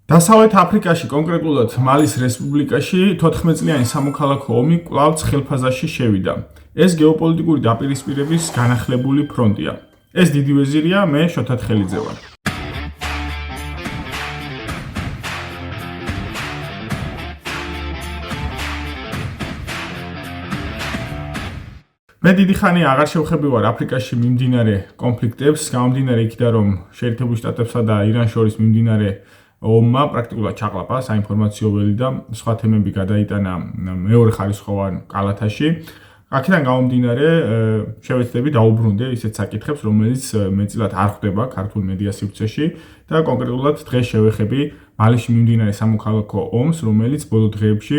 დასავლეთ აფრიკაში, კონკრეტულად მალის რესპუბლიკაში 14 წლიანი სამოქალაქო ომი კვლავ ცხელფაზაში შევიდა. ეს გეოპოლიტიკური დაპირისპირების განახლებული ფრონტია. ეს დიდი ვეზირია, მე შოთა თხელიძე ვარ. მე დიდი ხანი აღარ შევხები ვარ აფრიკაში მიმდინარე კონფლიქტებს, გამომდინარე იქიდან, რომ შეერთებულ შტატებსა და ირანს შორის მიმდინარე ომმა პრაქტიკულად ჩაყლაპა საინფორმაციო ველი და სხვა თემები გადაიტანა მეორე ხარისხოვან კალათაში. აქედან გამომდინარე, შევეცდები დაუბრუნდე ისეთ საკითხებს, რომელიც მეტწილად არ ხვდება ქართულ მედია სივრცეში და კონკრეტულად დღეს შევეხები მალიში მიმდინარე სამოქალაქო ომს, რომელიც ბოლო დღეებში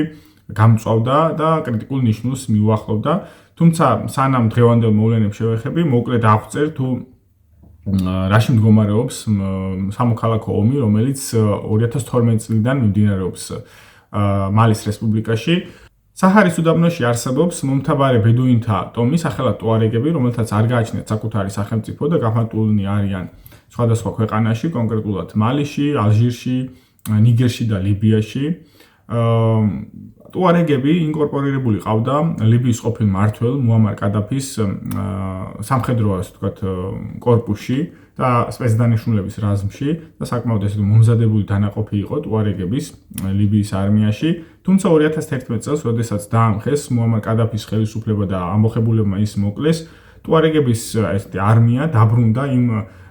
გამწვავდა და კრიტიკულ ნიშნულს მიუახლოვდა. თუმცა სანამ დღევანდელ მოვლენებს შევეხები, მოკლედ აღვწერ თუ რაში მდგომარეობს სამოქალაქო ომი, რომელიც 2012 წლიდან მიმდინარეობს მალის რესპუბლიკაში. საჰარის უდაბნოში არსებობს მომთაბარე ბედუინთა ტომი, სახელად ტუარეგები, რომელთაც არ გააჩნიათ საკუთარი სახელმწიფო და გამარტულნი არიან სხვადასხვა ქვეყანაში, კონკრეტულად მალიში, ალჟირში, ნიგერში და ლიბიაში. ტუარეგები ინკორპორირებული ყავდა ლიბიის ყოფილ მმართველ მუამარ კადაფის სამხედრო, ასე ვთქვათ, კორპუსში და სპეცდანიშნულების რაზმში და საკმაოდ ესე მომზადებული დანაყოფი იყო ტუარეგების ლიბიის არმიაში. თუმცა 2011 წელს, როდესაც დაამხეს მუამარ კადაფის ხელისუფლება და ამბოხებულებმა ის მოკლეს, ტუარეგების ესეთი არმია დაბრუნდა იმ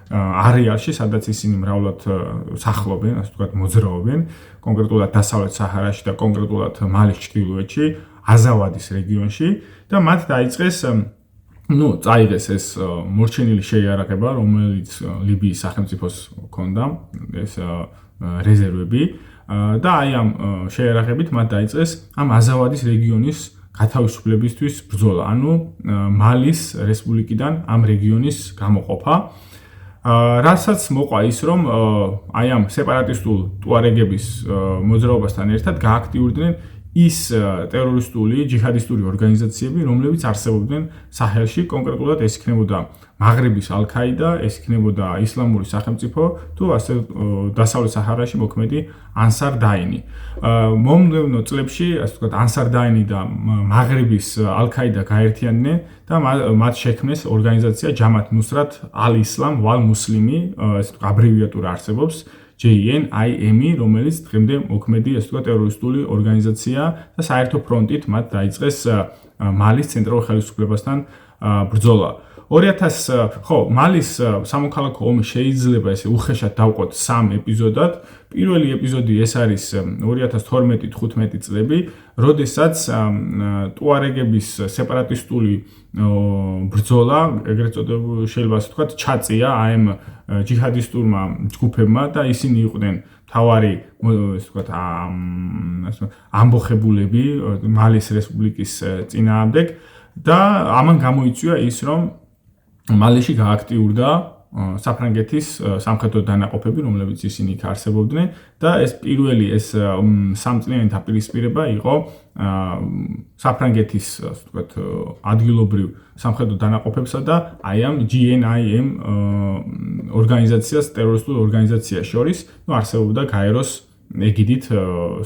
არეალში, სადაც ისინი მრავლად სახლობენ, ასე ვთქვათ, მოძრაობენ, კონკრეტულად დასავლეთ საჰარაში და კონკრეტულად მალის ჩრდილოეთში, აზავადის რეგიონში და მათ დაიწყეს წაიღეს ეს მორჩენილი შეიარაღება, რომელიც ლიბიის სახელმწიფოს ჰქონდა, ეს რეზერვები და აი ამ შეიარაღებით მათ დაიწყეს ამ აზავადის რეგიონის გათავისუფლებისთვის ბრძოლა, ანუ მალის რესპუბლიკიდან ამ რეგიონის გამოყოფა. რასაც მოყვა ის, რომ აი ამ სეპარატისტულ ტუარეგების მოძრაობასთან ერთად გააქტიურდნენ ის ტერორისტული, ჯიჰადისტური ორგანიზაციები, რომლებიც არსებობდნენ საჰელში, კონკრეტულად ეს იქნებოდა მაღრიბის ალ-ქაიდა, ეს იქნებოდა ისლამური სახელმწიფო, თუ ასე დასავლეთ საჰარაში მოქმედი ანსარ დაინი. მომდევნო წლებში, ასე ვთქვათ, ანსარ დაინი და მაღრიბის ალ-ქაიდა გაერთიანდნენ და მათ შექმნეს ორგანიზაცია ჯამათ ნუსრათ ალ-ისლამ ვალ მუსლიმი, ეს აბრევიატურა არსებობს. JNIM, რომელიც დღემდე მოქმედი, ასე ვთქვათ, ტერორისტული ორგანიზაცია და საერთო ფრონტით მათ დაიწყეს მალის ცენტრალურ ხელისუფლებასთან ბრძოლა. მალის სამოქალაქო ომი შეიძლება ესე უხეშად დავყოთ 3 ეპიზოდად. პირველი ეპიზოდი ეს არის 2012-15 წლები, როდესაც ტუარეგების სეპარატისტული ბრძოლა, ეგრეთ წოდებული, შეიძლება ასე ვთქვათ, ჩაწია ამ ჯიჰადისტურმა ჯგუფებმა და ისინი იყვნენ მთავარი, ასე ვთქვათ, ამბოხებულები მალის რესპუბლიკის წინააღმდეგ და ამან გამოიწვია ის, რომ მალიში გააქტიურდა საფრანგეთის სამხედრო დანაყოფები, რომლებიც ისინი იქ არსებობდნენ და ეს პირველი ეს 3 წლიანი დაპირისპირება იყო საფრანგეთის, ასე ვთქვათ, ადგილობრივ სამხედრო დანაყოფებსა და აი ამ JNIM ორგანიზაციას, ტერორისტულ ორგანიზაციას შორის, არსებობდა გაეროს ეგიდით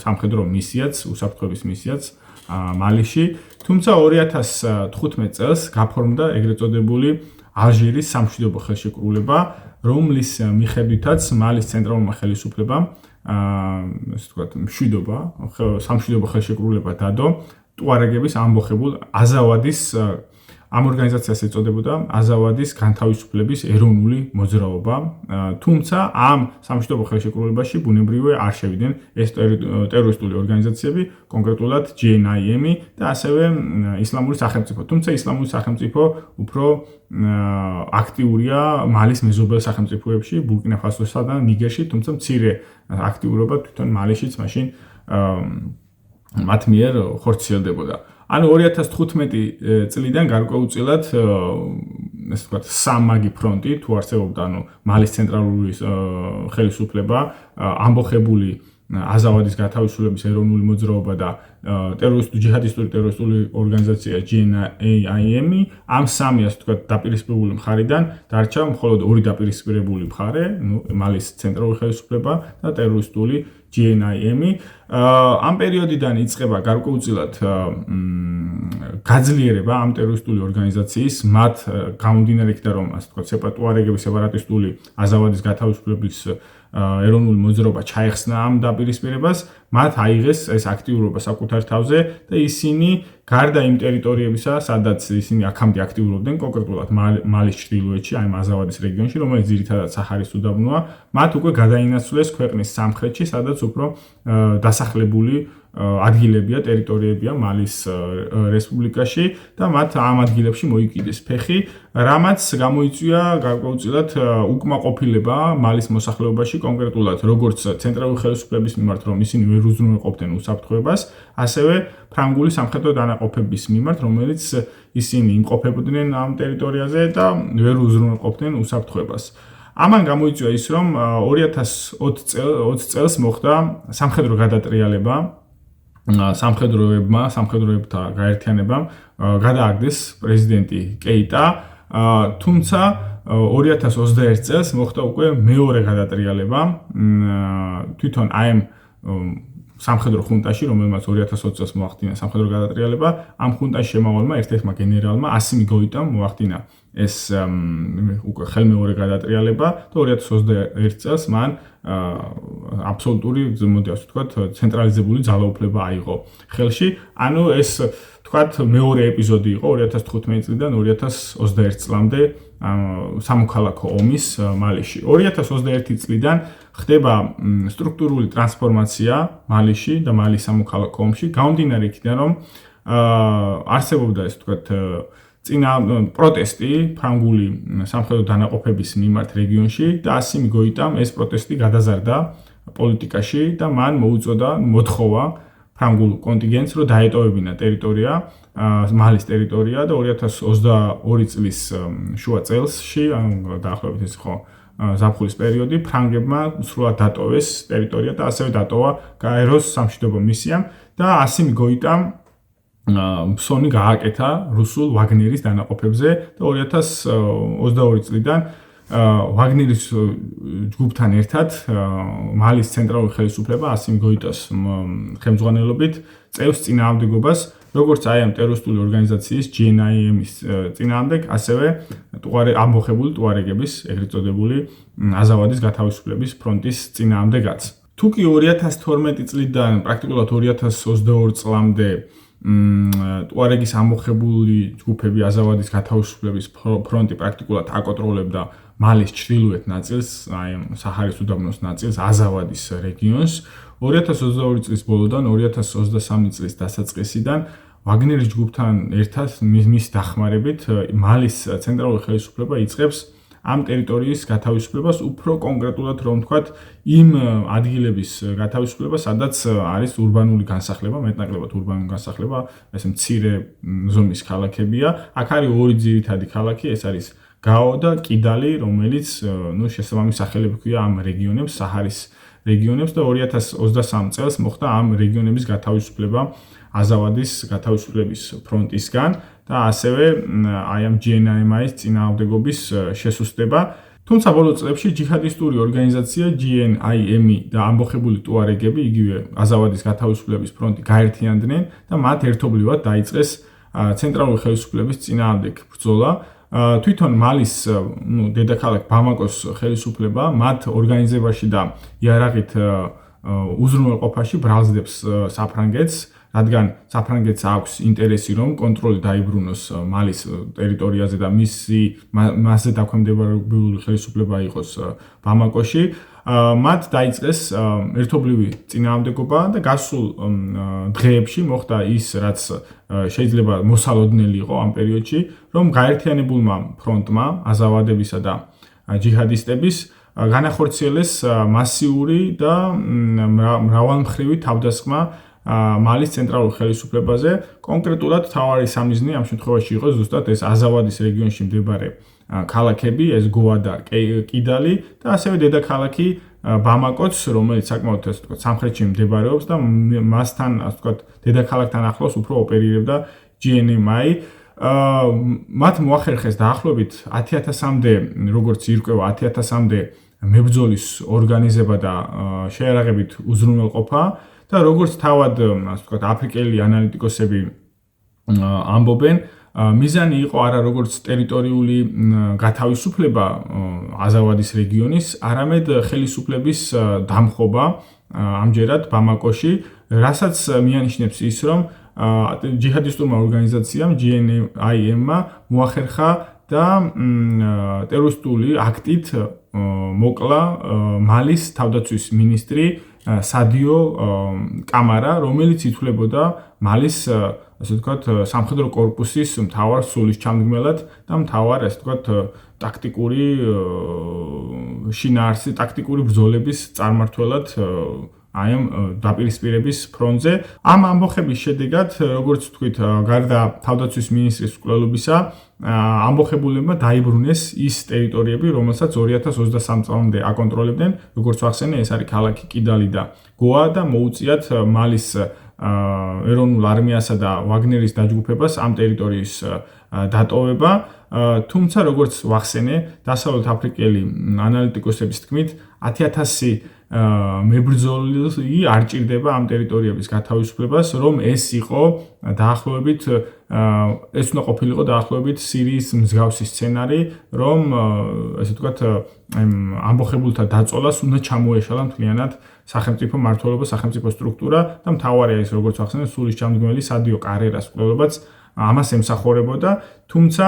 სამხედრო მისიაც, უსაფრთხოების მისიაც მალიში. თუმცა 2015 წელს გაფორმდა ეგრეთ წოდებული ალჟირის სამშვიდობო ხელშეკრულება, რომლის მიხედვითაც მალის ცენტრალურმა ხელისუფლებამ ასე ვთქვათ, სამშვიდობო ხელშეკრულება დადო ტუარეგების ამბოხებულ აზავადის ამ ორგანიზაციას ეწოდებოდა აზავადის განთავისუფლების ეროვნული მოძრაობა. თუმცა ამ სამშვიდობო ხელშეკრულებაში ბუნებრივია არ შევიდნენ ეს ტერორისტული ორგანიზაციები, კონკრეტულად JNIM და ასევე ისლამური სახელმწიფო. თუმცა ისლამური სახელმწიფო უფრო აქტიურია მალის მეზობელ სახელმწიფოებში, ბურკინა-ფასოსა და ნიგერში, თუმცა მცირე აქტიურობა თვითონ მალიშიც მაშინ მათ მიერ ხორციელდებოდა. ანუ 2015 წლიდან გარკვეულწილად ესე ვთქვათ, სამმაგი ფრონტი თუ არსებობდა, ანუ მალის ცენტრალური ხელისუფლება, ამბოხებული აზავადის გათავისუფლების ეროვნული მოძრაობა და ჯიჰადისტური ტერორისტული ორგანიზაცია GNIM ამ სამი ასე ვთქვათ დაპირისპირებული მხარიდან დარჩა მხოლოდ ორი დაპირისპირებული მხარე, მალის ცენტრალური ხელისუფლება და ტერორისტული GNIM. ამ პერიოდიდან იწყება გარკვეულწილად გაძლიერება ამ ტერორისტული ორგანიზაციის მათ გამომდინარე იქიდან რომ ასე ვთქვათ სეპარატისტული აზავადის გათავისუფლების ეროვნული მოძრაობა ჩაეხსნა ამ დაპირისპირებას, მათ აიღეს ეს აქტიურობა საკუთარ თავზე და ისინი გარდა იმ ტერიტორიებისა, სადაც ისინი აქამდე აქტიურობდნენ, კონკრეტულად მალის ჩრდილოეთში, აი აზავადის რეგიონში, რომელიც ძირითადად საჰარის უდაბნოა, მათ უკვე გადაინაცვლეს ქვეყნის სამხრეთში, სადაც უფრო დასახლებული ადგილებია, ტერიტორიებია მალის რესპუბლიკაში და მათ ამ ადგილებში მოიკიდეს ფეხი, რამაც გამოიწვია გარკვეულწილად უკმაყოფილება მალის მოსახლეობაში, კონკრეტულად როგორც ცენტრალური ხელისუფლების მიმართ, რომ ისინი ვერ უზრუნველყოფდნენ უსაფრთხოებას, ასევე ფრანგული სამხედრო დანაყოფების მიმართ, რომელიც ისინი იმყოფებოდნენ ამ ტერიტორიაზე და ვერ უზრუნველყოფდნენ უსაფრთხოებას. ამან გამოიწვია ის, რომ 2020 წელს მოხდა სამხედრო გადატრიალება სამხედროებთან გაერთიანებამ გადააგდეს პრეზიდენტი კეიტა, თუმცა 2021 წელს მოხდა უკვე მეორე გადატრიალება თვითონ ამ სამხედრო ხუნტაში, რომელმაც 2020 წელს მოახდინა სამხედრო გადატრიალება, ამ ხუნტაში შემავალმა ერთ-ერთმა გენერალმა ასიმი გოიტამ მოახდინა ეს უკვე ხელმეორე გადატრიალება და 2021 წელს მან აბსოლუტური, მოდი ასე ვთქვათ, ცენტრალიზებული ძალაუფლება აიღო ხელში. ანუ ეს ვთქვათ მეორე ეპიზოდი იყო 2015 წლიდან 2021 წლამდე სამოქალაქო ომის მალიში. 2021 წლიდან ხდება სტრუქტურული ტრანსფორმაცია მალიში და მალის სამოქალაქო ომში, გამომდინარე იქიდან, რომ არსებობდა ეს ვთქვათ პროტესტი ფრანგული სამხედრო დანაყოფების მიმართ რეგიონში და ასიმი გოიტამ ეს პროტესტი გადაზარდა პოლიტიკაში და მან მოთხოვა ფრანგულ კონტინგენტს, რომ დაეტოვებინა ტერიტორია, მალის ტერიტორია და 2022 წლის შუა წელსში, დაახლოებით ეს იყო ზაფხულის პერიოდი, ფრანგებმა სრულად დატოვეს ტერიტორია და ასევე დატოვა გაეროს სამშვიდობო მისიამ და ასიმი გოიტამ ფსონი გააკეთა რუსულ ვაგნერის დანაყოფებზე და 2022 წლიდან ვაგნერის ჯგუფთან ერთად მალის ცენტრალური ხელისუფლება ასიმი გოიტას ხელმძღვანელობით წევს წინააღმდეგობას როგორც აი ამ ტერორისტული ორგანიზაციის GNIM-ის წინააღმდეგ, ასევე ამბოხებული ტუარეგების, ეგრეთ წოდებული აზავადის გათავისუფლების ფრონტის წინააღმდეგაც. თუ კი 2012 წლიდან პრაქტიკულად 2022 წლამდე ტუარეგის ამოხებული ჯგუფები აზავადის გათავისუფლების ფრონტი პრაქტიკულად აკონტროლებდა მალის ჩრდილოეთ ნაწილს, აი საჰარის უდაბნოს ნაწილს, აზავადის რეგიონს. 2022 წლის ბოლოდან 2023 წლის დასაწყისიდან ვაგნერის ჯგუფთან ერთად მის დახმარებით მალის ცენტრალური ხელისუფლება იწყებს ამ ტერიტორიის გათავისუფლებას, უფრო კონკრეტულად რომ ვთქვათ, იმ ადგილების გათავისუფლებას, სადაც არის ურბანული განსახლება, მეტნაკლებად ურბანული განსახლება, ეს მცირე ზომის ქალაქებია. აქ არის ორი ძირითადი ქალაქი, ეს არის გაო და კიდალი, რომელიც შესაბამისი სახელები ჰქვია ამ რეგიონებს, საჰარის რეგიონებს და 2023 წელს მოხდა ამ რეგიონების გათავისუფლება აზავადის გათავისუფლების ფრონტისგან და ასევე აი ამ GNIM-ის წინააღმდეგობის შესუსტება. თუმცა ბოლო წლებში ჯიჰადისტური ორგანიზაცია GNIM და ამბოხებული ტუარეგები იგივე აზავადის გათავისუფლების ფრონტი გაერთიანდნენ და მათ ერთობლივად დაიწყეს ცენტრალური ხელისუფლების წინააღმდეგ ბრძოლა. თვითონ მალის დედაქალაქ ბამაკოს ხელისუფლება მათ ორგანიზებაში და იარაღით უზრუნველყოფაში ბრალზდებს საფრანგეთს, რადგან საფრანგეთს აქვს ინტერესი, რომ კონტროლი დაიბრუნოს მალის ტერიტორიაზე და მასზე დაქვემდებარებული ხელისუფლება იყოს ბამაკოში. მათ დაიწყეს ერთობლივი წინააღმდეგობა და გასულ დღეებში მოხდა ის, რაც შეიძლება მოსალოდნელი იყო ამ პერიოდში, რომ გაერთიანებულმა ფრონტმა აზავადებისა და ჯიჰადისტების განახორციელეს მასიური და მრავალმხრივი თავდასხმა მალის ცენტრალურ ხელისუფლებაზე. კონკრეტულად მთავარი სამიზნე ამ შემთხვევაში იყო ზუსტად ეს აზავადის რეგიონში მდებარე ქალაქები, ეს გოა და კიდალი და ასევე დედაქალაქი ბამაკოც, რომელიც საკმაოდ ასე ვთქვათ, სამხრეთში მდებარეობს და მასთან ასე ვთქვათ, დედაქალაქთან ახლოს უფრო ოპერირებდა GNMI. მათ მოახერხეს დაახლოებით 10000-მდე, როგორც ირკვევა 10000-მდე მებრძოლის ორგანიზება და შეიარაღებით უზრუნველყოფა და როგორც თავად ასე ვთქვათ, აფრიკელი ანალიტიკოსები ამბობენ, მიზანი იყო არა როგორც ტერიტორიული გათავისუფლება აზავადის რეგიონის, არამედ ხელისუფლების დამხობა ამჯერად ბამაკოში, რასაც მიანიშნებს ის, რომ ჯიჰადისტურმა ორგანიზაციამ GNIM-მა მოახერხა და ტერორისტული აქტით მოკლა მალის თავდაცვის მინისტრი სადიო კამარა, რომელიც ითვლებოდა მალის ასე ვთქვათ, სამხედრო კორპუსის მთავარ სულისჩამდგმელად და მთავარ ასე ვთქვათ, ტაქტიკური შინაარსი, ტაქტიკური ბრძოლების წარმმართველად აი ამ დაპირისპირების ფრონტზე. ამ ამბოხების შედეგად, როგორც ვთქვით, გარდა თავდაცვის მინისტრის მკვლელობისა, ამბოხებულებმა დაიბრუნეს ის ტერიტორიები, რომელსაც 2023 წლამდე აკონტროლებდნენ, როგორც ვახსენე, ეს არის ქალაქი კიდალი და გოა და მოუწიათ მალის ეროვნულ არმიასა და ვაგნერის დაჯგუფებას ამ ტერიტორიის დატოვება. თუმცა, როგორც ვახსენე, დასავლეთ აფრიკელი ანალიტიკოსების თქმით, 10000 მებრძოლი არ ჭირდება ამ ტერიტორიების გათავისუფლებას, რომ ეს იყო დაახლოებით ეს უნდა ყოფილიყო დაახლოებით სირიის მსგავსი სცენარი, რომ ესე ვთქვათ, ამბოხებულთა დაწოლას უნდა ჩამოეშალა მთლიანად სახელმწიფო მმართველობა, სახელმწიფო სტრუქტურა და მთავარია ის, როგორც ვახსენე, სულისჩამდგმელი სადიო კარერას მკვლელობაც ამას ემსახურებოდა, თუმცა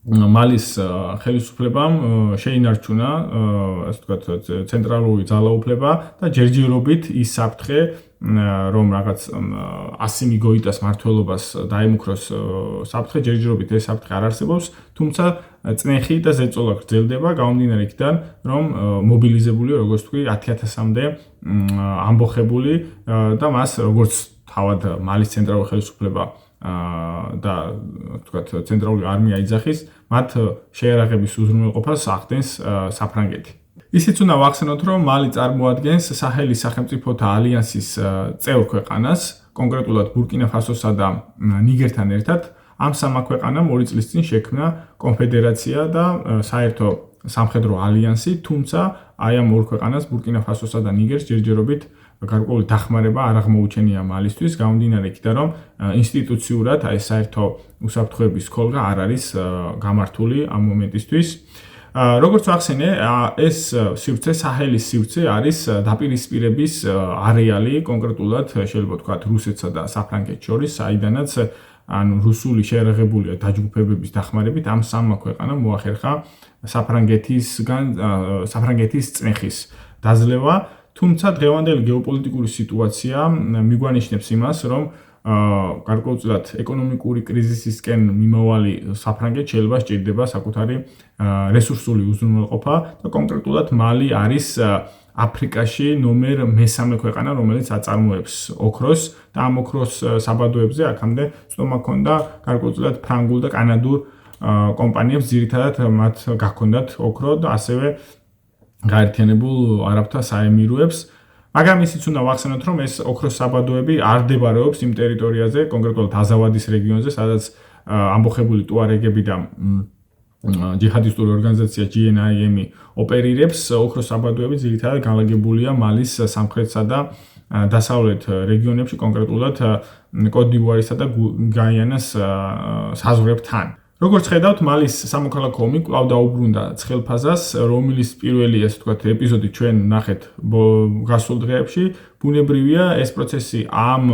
მალის ხელისუფლებამ შეინარჩუნა ასე ვთქვათ, ცენტრალური ძალაუფლება და ჯერჯერობით ის საფრთხე, რომ რაღაც ასიმი გოიტას მმართველობას დაემუქროს საფრთხე, ჯერჯერობით ეს საფრთხე არ არსებობს, თუმცა წნეხი და ზეწოლა გრძელდება გამომდინარე იქიდან, რომ მობილიზებული, როგორც ვთქვი, 10000-მდე ამბოხებული და მას როგორც თავად მალის ცენტრალური ხელისუფლება და ვთქვათ, ცენტრალური არმია იძახის, მათ შეიარაღების უზრუნველყოფას ახდენს საფრანგეთი. ისიც უნდა ვახსენოთ, რომ მალი წარმოადგენს საჰელის სახელმწიფოთა ალიანსის წევრ ქვეყანას, კონკრეტულად ბურკინა-ფასოსა და ნიგერთან ერთად. ამ სამმა ქვეყანამ 2 წლის წინ შექმნა კონფედერაცია და საერთო სამხედრო ალიანსი, თუმცა აი ამ ორ ქვეყანას, ბურკინა-ფასოსა და ნიგერს ჯერჯერობით გარკვეული დახმარება არ აღმოუჩენია მალისთვის, გამომდინარე იქიდან, რომ ინსტიტუციურად აი საერთო უსაფრთხოების ქოლგა არ არის გამართული ამ მომენტისთვის. როგორც ვახსენე, ეს სივრცე, საჰელის სივრცე არის დაპირისპირების არეალი, კონკრეტულად შეიძლება ვთქვათ, რუსეთსა და საფრანგეთს შორის, საიდანაც ანუ რუსული შეიარაღებული დაჯგუფებების დახმარებით ამ სამმა ქვეყანამ მოახერხა საფრანგეთის წნეხის დაძლევა. თუმცა დღევანდელი გეოპოლიტიკური სიტუაცია მიგვანიშნებს იმას, რომ გარკვეულწილად ეკონომიკური კრიზისისკენ მიმავალი საფრანგეთს შეიძლება სჭირდება საკუთარი რესურსული უზრუნველყოფა და კონკრეტულად მალი არის აფრიკაში ნომერ მესამე ქვეყანა, რომელიც აწარმოებს ოქროს და ამ ოქროს საბადოებზე აქამდე ცნობა ჰქონდა გარკვეულწილად ფრანგულ და კანადურ კომპანიებს, ძირითადად მათ გაქონდათ ოქრო და ასევე გაერთიანებულ არაბთა საემიროებს. მაგრამ ისიც უნდა ვახსენოთ, რომ ეს ოქროს საბადოები არ მდებარეობს იმ ტერიტორიაზე, კონკრეტულად აზავადის რეგიონზე, სადაც ამბოხებული ტუარეგები და ჯიჰადისტური ორგანიზაცია GNIM ოპერირებს. ოქროს საბადოები ძირითადად განლაგებულია მალის სამხრეთსა და დასავლეთ რეგიონებში, კონკრეტულად კოტ-დ'ივუარისა და გაიანას საზღვრებთან. როგორც ხედავთ, მალის სამოქალაქო ომი კვლავ დაუბრუნდა ცხელფაზას, რომლის პირველი, ასე ვთქვათ, ეპიზოდი ჩვენ ნახეთ გასულ დღეებში. ბუნებრივია, ეს პროცესი ამ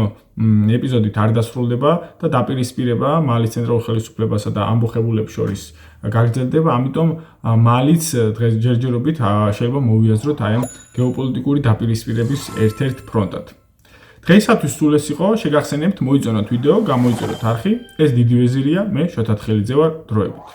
ეპიზოდით არ დასრულდება და დაპირისპირება მალის ცენტრალურ ხელისუფლებასა და ამბოხებულებს შორის გაგრძელდება, ამიტომ მალიც დღეს ჯერჯერობით შეიძლება მოვიაზროთ აი ამ გეოპოლიტიკური დაპირისპირების ერთ-ერთ ფრონტად. დღეისათვის სულ ეს იყო, შეგახსენებთ, მოიწონოთ ვიდეო, გამოიწეროთ არხი. ეს დიდი ვეზირია, მე შოთა თხელიძე ვარ, დროებით.